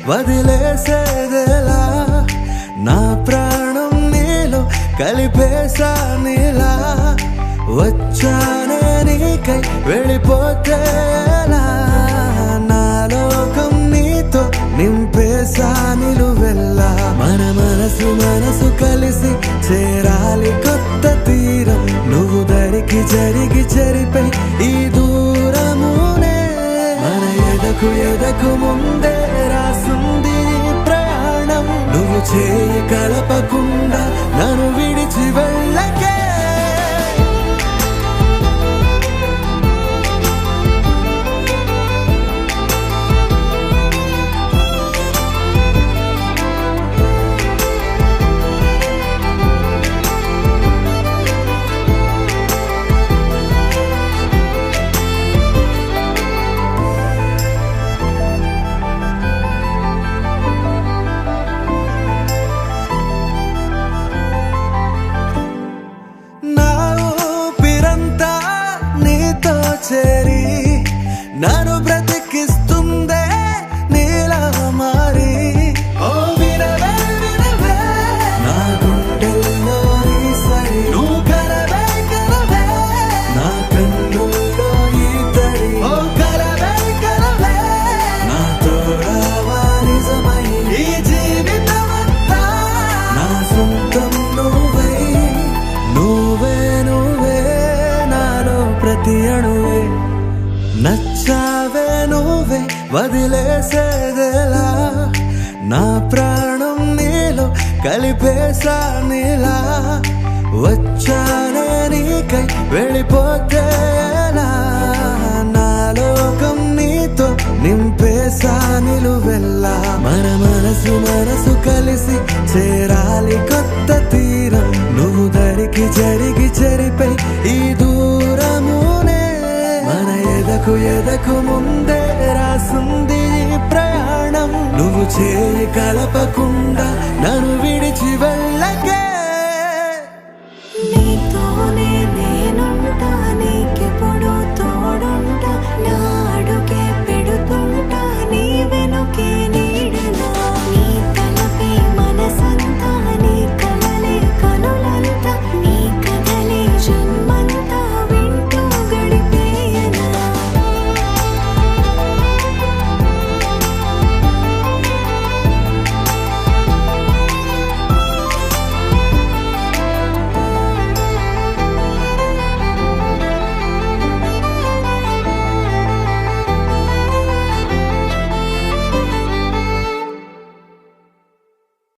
వదిలేసేదేలా నా ప్రాణం నీలో కలిపేసా నీలా వచ్చానే నీకై వెళ్ళిపోతేలా నా లోకం నీతో నింపేసా నిలువెల్లా మన మనసు కలిసి చేరాలి కొత్త తీరం నువ్వు దరికి జరిగి చెరిపై ఈ దూరమునే మన ఎదకు ముందే రాసుంది ప్రయాణం నువ్వు చేయి కలపకుండా నన్ను విడిచి వెళ్ళకే చేరి నన్ను బ్రతికిస్తుందే నీలా మారి ఓ వినవే నా గుండెల్లో నీ సరి నువ్వు కలవే నా కన్నుల్లో ఈ తడి ఓ కలవే నా తోడవా నిజమై ఈ జీవితమంతా నా సొంతం నువ్వే నాలో ప్రతి అణువే నచ్చావే నువ్వే వదిలేసేదేలా నా ప్రాణం నీలో కలిపేసా నీలా వచ్చానే నీకై వెళ్ళిపోతేలా నా లోకం నీతో నింపేసా నిలువెల్లా మన మనసు కలిసి చేరాలి కొత్త తీరం నువ్వు దరికి జరిగి చెరిపై ఈ దూరమునే మన ఎదకు ముందే రాసుంది ప్రయాణం నువ్వు చేయి కలపకుండా నన్ను విడిచి వెళ్ళ